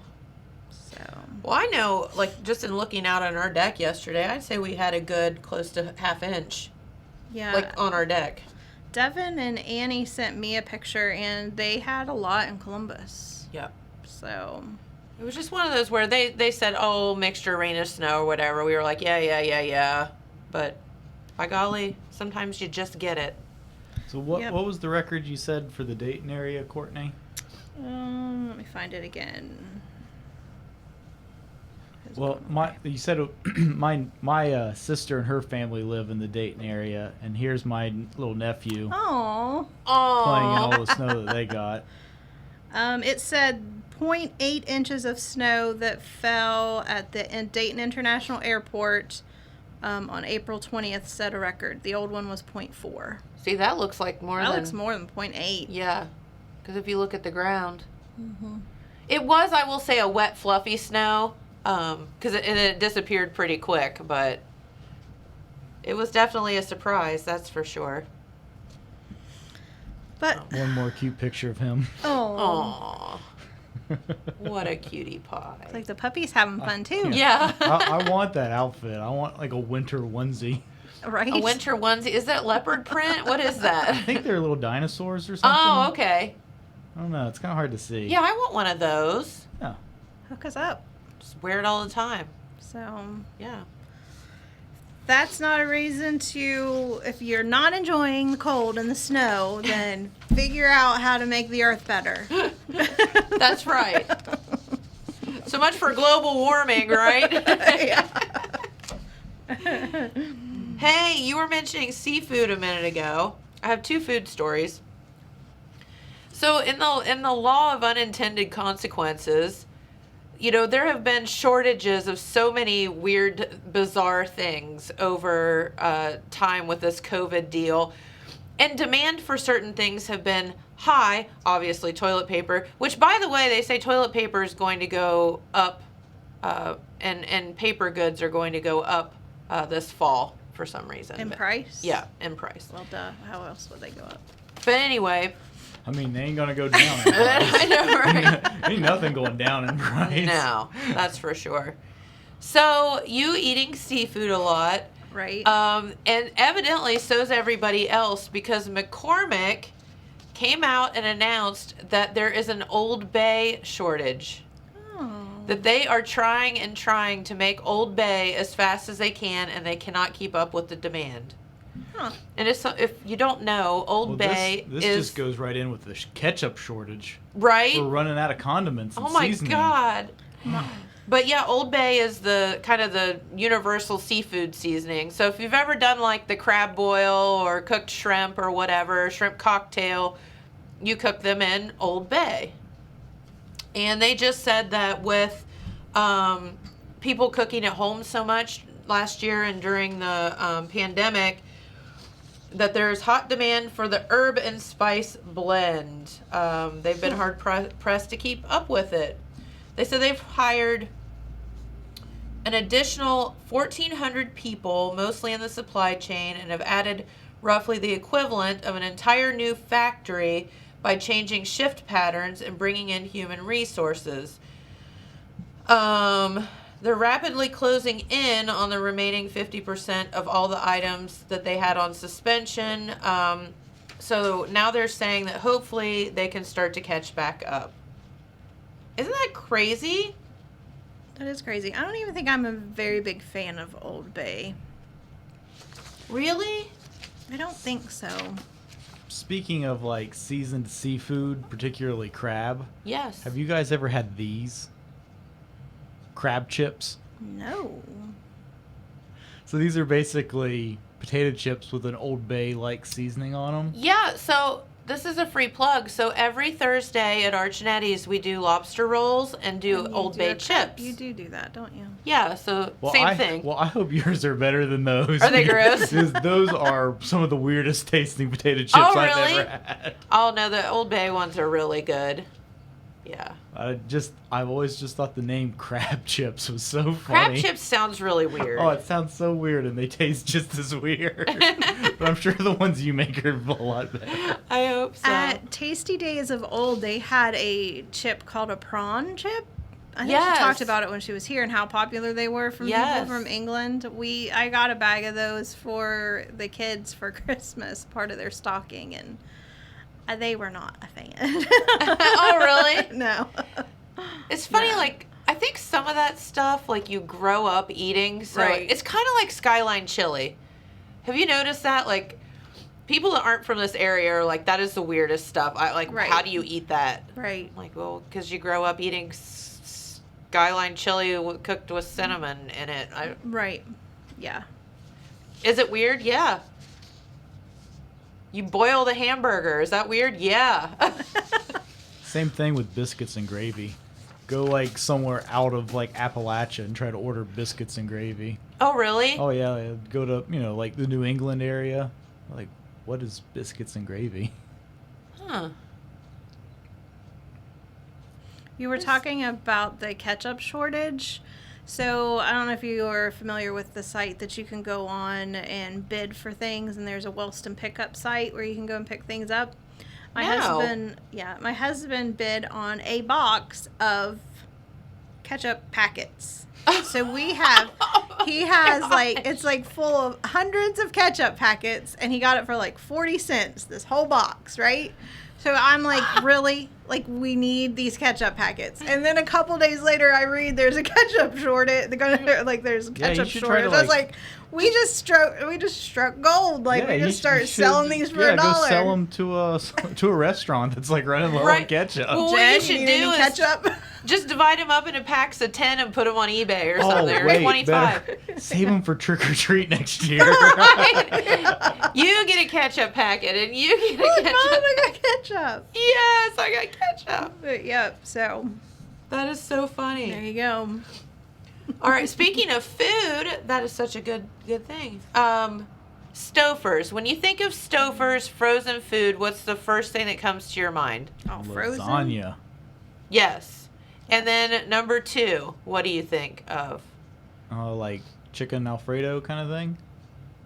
So, Well, I know, like, just in looking out on our deck yesterday, I'd say we had a good close to half inch, yeah. like, on our deck. Devin and Annie sent me a picture, and they had a lot in Columbus. Yep. So, It was just one of those where they said, oh, mixture of rain and snow or whatever. We were like, yeah. But by golly, sometimes you just get it. So what Yep. what was the record you said for the Dayton area, Courtney? let me find it again. Well, you said my sister and her family live in the Dayton area, and here's my little nephew Oh, playing in Oh, all the snow that they got. it said 0.8 inches of snow that fell at the Dayton International Airport on April 20th set a record. The old one was 0.4. see, that looks like more That than... looks more than 0.8. Yeah, because if you look at the ground. It was, I will say, a wet, fluffy snow, because it disappeared pretty quick, but it was definitely a surprise, that's for sure. But, One more cute picture of him. Aw, what a cutie pie. it's like the puppy's having fun too. Yeah. I want that outfit. I want like a winter onesie. Right? A winter onesie. Is that leopard print? What is that? I think they're little dinosaurs or something. Oh, okay. I don't know. It's kind of hard to see. Yeah, I want one of those. Yeah. Hook us up. Just wear it all the time. So, Yeah. that's not a reason to, if you're not enjoying the cold and the snow, then figure out how to make the earth better. That's right. So much for global warming, right? Hey, you were mentioning seafood a minute ago. I have 2 food stories. So in the law of unintended consequences, you know, there have been shortages of so many weird, bizarre things over time with this COVID deal. And demand for certain things have been high, obviously toilet paper, which, by the way, they say toilet paper is going to go up, and paper goods are going to go up this fall for some reason. In But- price? Yeah, in price. Well, duh. How else would they go up? But anyway, I mean, they ain't gonna go down in price. I know, right? Ain't nothing going down in price. No, that's for sure. So you eating seafood a lot, Right? and evidently so's everybody else, because McCormick came out and announced that there is an Old Bay shortage. Oh. That they are trying to make Old Bay as fast as they can, and they cannot keep up with the demand. Huh. And if you don't know, Old Bay this is just goes right in with the ketchup shortage. right. We're running out of condiments and Oh my seasoning. God. But yeah, Old Bay is the kind of the universal seafood seasoning. So if you've ever done like the crab boil or cooked shrimp or whatever, shrimp cocktail, you cook them in Old Bay. And they just said that with people cooking at home so much last year and during the pandemic, that there's hot demand for the herb and spice blend. They've been hard pressed to keep up with it. They said they've hired an additional 1,400 people, mostly in the supply chain, and have added roughly the equivalent of an entire new factory by changing shift patterns and bringing in human resources. They're rapidly closing in on the remaining 50% of all the items that they had on suspension. So now they're saying that hopefully they can start to catch back up. Isn't that crazy? That is crazy. I don't even think I'm a very big fan of Old Bay. Really? I don't think so. Speaking of like seasoned seafood, particularly crab, Yes. have you guys ever had these? Crab chips. No. So these are basically potato chips with an Old Bay like seasoning on them. Yeah, so this is a free plug. So every Thursday at Archinetti's we do lobster rolls and do And you Old do Bay a chips. You do that, don't you? Yeah, so same thing. Well, I hope yours are better than those. Are they gross? Because those are some of the weirdest tasting potato chips Oh, I've really? ever had. Oh no, the Old Bay ones are really good. Yeah. I've always just thought the name crab chips was so Crab funny. chips sounds really weird. Oh, it sounds so weird, and they taste just as weird. But I'm sure the ones you make are a lot better. I hope so. At Tasty Days of Old, they had a chip called a prawn chip. I think Yes. she talked about it when she was here and how popular they were from Yes. people from England. I got a bag of those for the kids for Christmas, part of their stocking, and they were not a fan. Oh, really? No. It's funny, Yeah. like, I think some of that stuff, like, you grow up eating. So Right. it's kind of like Skyline chili. Have you noticed that? Like, people that aren't from this area are like, that is the weirdest stuff. Right. How do you eat that? Right. I'm like, well, because you grow up eating Skyline chili cooked with cinnamon in it. Right. Yeah. Is it weird? Yeah. You boil the hamburger. Is that weird? Yeah. Same thing with biscuits and gravy. Go like somewhere out of like Appalachia and try to order biscuits and gravy. Oh, really? Oh yeah, go to like the New England area. Like, what is biscuits and gravy? Huh. You were talking about the ketchup shortage. So I don't know if you are familiar with the site that you can go on and bid for things, and there's a Wellston pickup site where you can go and pick things up. My husband bid on a box of ketchup packets. So he has like, it's like full of hundreds of ketchup packets, and he got it for like 40 cents, this whole box, right? So I'm like, really? Like, we need these ketchup packets. And then a couple days later, I read there's a ketchup shortage. There's a ketchup shortage. I was like, we just struck gold. Like, we just start selling these for $1. Go sell them to a restaurant that's like running low on ketchup. Well, what Jen, you should need do any is ketchup? just divide them up into packs of 10 and put them on eBay or something. Or wait, 25. better. Save them for trick or treat next year. Right? You get a ketchup packet and you get a Look, ketchup. Mom, I got ketchup. Yes, I got ketchup. But, yep, so That is so funny. there you go. All right, speaking of food, that is such a good thing. Stouffer's. When you think of Stouffer's frozen food, what's the first thing that comes to your mind? Oh, frozen. Lasagna. Yes. And then number 2, what do you think of? Like chicken Alfredo kind of thing,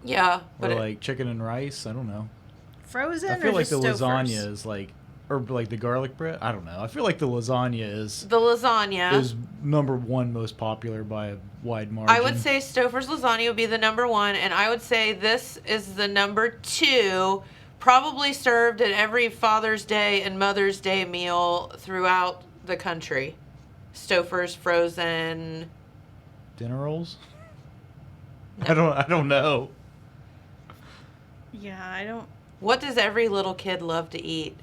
Yeah, or but like chicken and rice. I don't know. Frozen I feel or like the just lasagna Stouffer's? is like, or like the garlic bread. I don't know. I feel like the lasagna is the lasagna. number one most popular by a wide margin. I would say Stouffer's lasagna would be the number 1, and I would say this is the number 2, probably served at every Father's Day and Mother's Day meal throughout the country. Stouffer's frozen. dinner rolls. I don't know. Yeah, I don't. What does every little kid love to eat?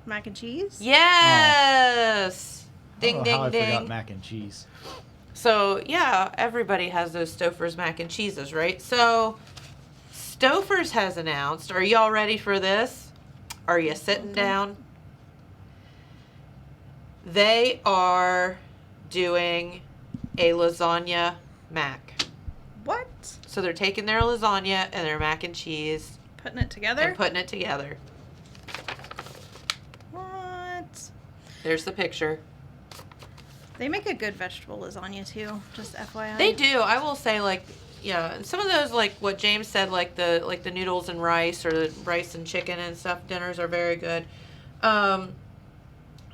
Mac and cheese? Yes! I don't Ding, know how ding, I forgot ding. mac and cheese. So, yeah, everybody has those Stouffer's mac and cheeses, right? So, Stouffer's has announced, are y'all ready for this? Are you sitting down? They are doing a lasagna mac. What? So they're taking their lasagna and their mac and cheese Putting it together? and putting it together. What? There's the picture. They make a good vegetable lasagna too, just FYI. They do. I will say, like, yeah, some of those, like what James said, like the noodles and rice or the rice and chicken and stuff dinners are very good.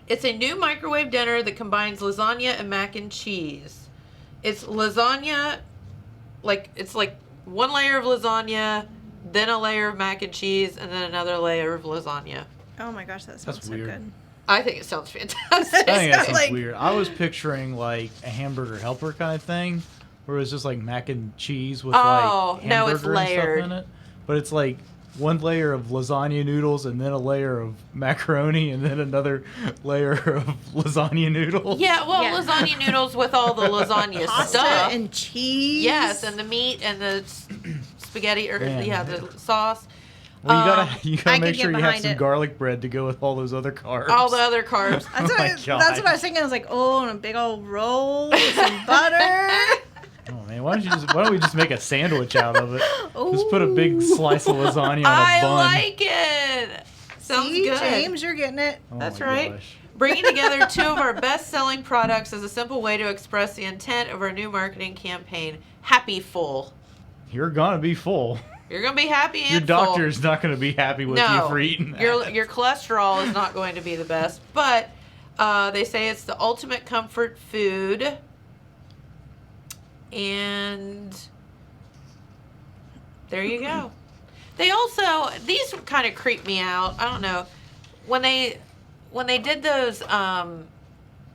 It's a new microwave dinner that combines lasagna and mac and cheese. It's lasagna, it's like one layer of lasagna, then a layer of mac and cheese, and then another layer of lasagna. Oh my gosh, that sounds so weird. good. I think it sounds fantastic. I think that sounds Like- weird. I was picturing like a hamburger helper kind of thing, where it was just like mac and cheese with Oh, like no, it's hamburger and layered. stuff in it. But it's like one layer of lasagna noodles and then a layer of macaroni and then another layer of lasagna noodles. Yeah, well, Yeah. lasagna noodles with all the lasagna Pasta stuff. and cheese. Yes, and the meat and the spaghetti, or Man. the sauce. Well, you I gotta could make get sure you have behind some it. garlic bread to go with all those other carbs. All the other carbs. That's, Oh what, my that's what I was thinking. I was like, oh, and a big old roll with some butter. Oh man, why don't we just make a sandwich out of it? Just put a Ooh. big slice of lasagna on a I bun. like it. Sounds See, good. James, you're getting it. Oh That's my right. gosh. Bringing together two of our best-selling products is a simple way to express the intent of our new marketing campaign. Happy Full. You're gonna be full. You're gonna be happy and Your full. doctor's not gonna be happy with you for eating that. Your cholesterol is not going to be the best, but they say it's the ultimate comfort food. And there you go. They also, these kind of creep me out. I don't know, when they did those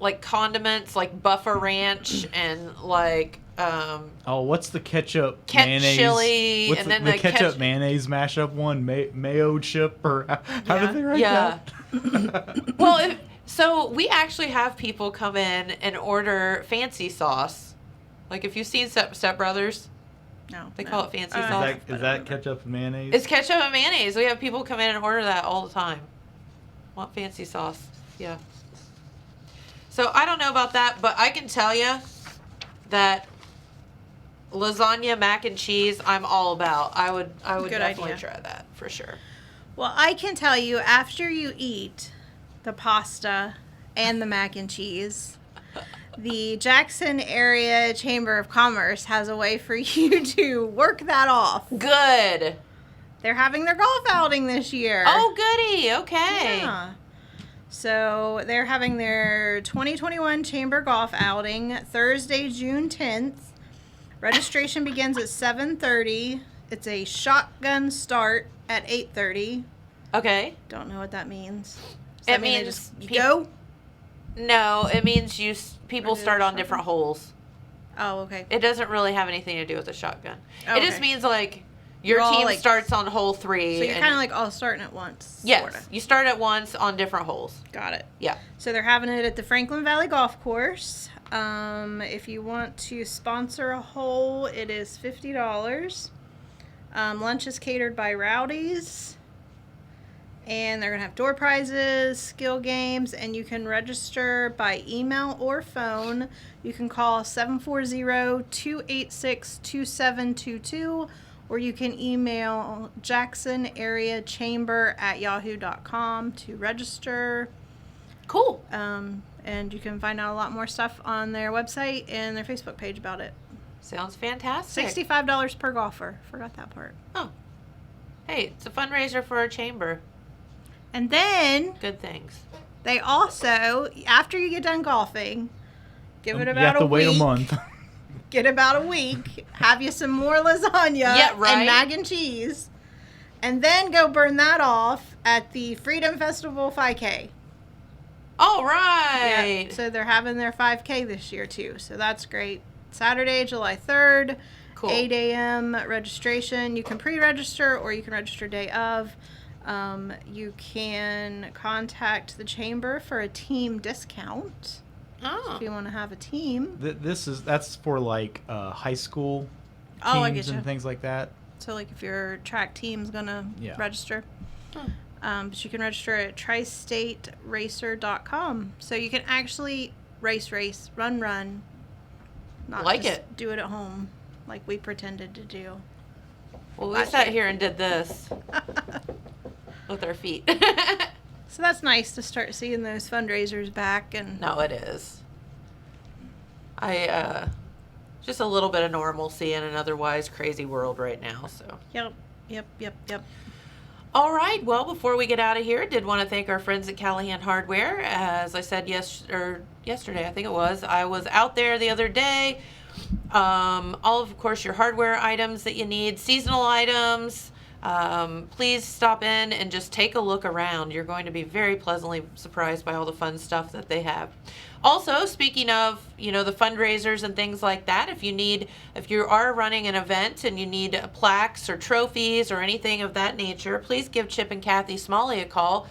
like condiments, like Buffer Ranch and like Oh, what's the ketchup Ketch mayonnaise? chili, What's and the, then the the ketchup ketch- mayonnaise mashup one? Mayo chip or how Yeah. did they write Yeah. that? Well, so we actually have people come in and order fancy sauce. Like if you've seen Step Brothers, No. They no. call it fancy Is sauce. that, is that ketchup and mayonnaise? it's ketchup and mayonnaise. We have people come in and order that all the time. Want fancy sauce? Yeah. So I don't know about that, but I can tell you that lasagna, mac and cheese, I'm all about. I would Good definitely idea. try that for sure. Well, I can tell you, after you eat the pasta and the mac and cheese, the Jackson Area Chamber of Commerce has a way for you to work that off. Good. They're having their golf outing this year. Oh, goody. Okay. Yeah. So they're having their 2021 Chamber Golf outing Thursday, June 10th. Registration begins at 7:30. It's a shotgun start at 8:30. Okay. Don't know what that means. Does It that mean they means just you peop- go? No, it means people Or do start they on shotgun? different holes. Oh, okay. It doesn't really have anything to do with the shotgun. Oh, It just okay. means like your You're all, team like- starts on hole 3. So you're and- kind of like all starting at once. yes, Sorta. you start at once on different holes. Got it. Yeah. So they're having it at the Franklin Valley Golf Course. If you want to sponsor a hole, it is $50. Lunch is catered by Rowdy's. And they're going to have door prizes, skill games, and you can register by email or phone. You can call 740-286-2722, or you can email jacksonareachamber@yahoo.com to register. Cool. And you can find out a lot more stuff on their website and their Facebook page about it. Sounds fantastic. $65 per golfer. Forgot that part. Oh. Hey, it's a fundraiser for our chamber. And then Good things. they also, after you get done golfing, give it You about have to a wait week. a month. Get about a week. Have you some more lasagna Yeah, right. and mac and cheese. And then go burn that off at the Freedom Festival 5K. All right. Yeah, so they're having their 5K this year too. So that's great. Saturday, July 3rd Cool. 8 a.m. registration. You can pre-register or you can register day of. You can contact the chamber for a team discount Oh. if you want to have a team. That's for like high school Oh, I teams getcha. and things like that. So, like, if your track team's gonna Yeah. register. Huh. But you can register at tristateracer.com. So you can actually race, run. Not Like just it. do it at home like we pretended to do. Well, we Last sat year. here and did this with our feet. So that's nice to start seeing those fundraisers back. And No, it is. Just a little bit of normalcy in an otherwise crazy world right now, so. Yep. All right. Well, before we get out of here, did want to thank our friends at Callahan Hardware. As I said yesterday, I think it was. I was out there the other day. All of course, your hardware items that you need, seasonal items. Please stop in and just take a look around. You're going to be very pleasantly surprised by all the fun stuff that they have. Also, speaking of, the fundraisers and things like that, if you are running an event and you need plaques or trophies or anything of that nature, please give Chip and Kathy Smalley a call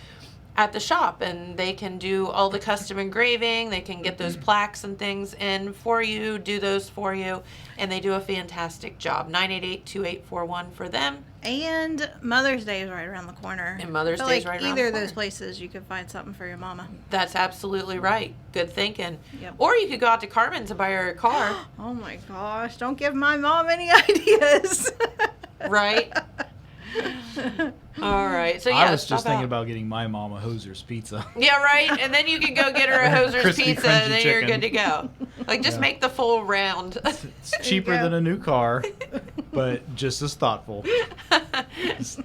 at the shop, and they can do all the custom engraving. They can get those plaques and things in for you, do those for you, and they do a fantastic job. 988-2841 for them. And Mother's Day is right around the corner. And Mother's So, Day is like, right around either the of those corner. places, you could find something for your mama. That's absolutely right. Good thinking. Yep. Or you could go out to Carmen's and buy her a car, Oh my gosh! Don't give my mom any ideas. right? All right. So yeah, I was stop just thinking out. about getting my mom a Hoser's pizza. Yeah, right. And then you can go get her a Hoser's Crispy, pizza, crunchy and then you're chicken. good to go. Like, just Yeah. make the full round. It's cheaper go. than a new car, but just as thoughtful. And Just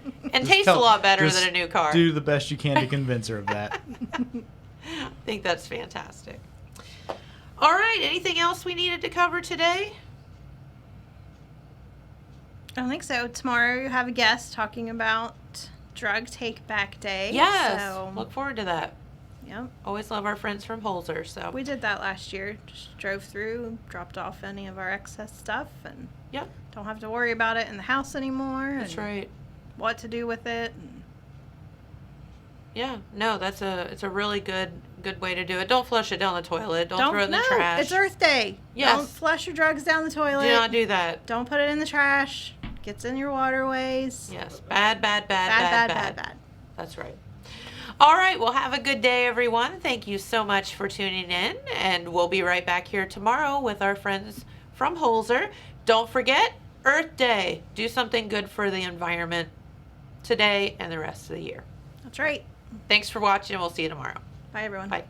tastes a lot better just than a new car. Do the best you can to convince her of that. I think that's fantastic. All right. Anything else we needed to cover today? I don't think so. Tomorrow you have a guest talking about Drug Take Back Day. Yes. So, Look forward to that. yep. Always love our friends from Holzer. So We did that last year. Just drove through, dropped off any of our excess stuff, and yep, don't have to worry about it in the house anymore. that's and right. What to do with it. And Yeah. No, it's a really good way to do it. Don't flush it down the toilet. Don't throw it in the no, trash. it's Earth Day. Yes. Don't flush your drugs down the toilet. Do not do that. Don't put it in the trash. Gets in your waterways. Yes. Bad. Bad. That's right. All right. Well, have a good day, everyone. Thank you so much for tuning in. And we'll be right back here tomorrow with our friends from Holzer. Don't forget, Earth Day. Do something good for the environment today and the rest of the year. That's right. Thanks for watching. We'll see you tomorrow. Bye, everyone. Bye.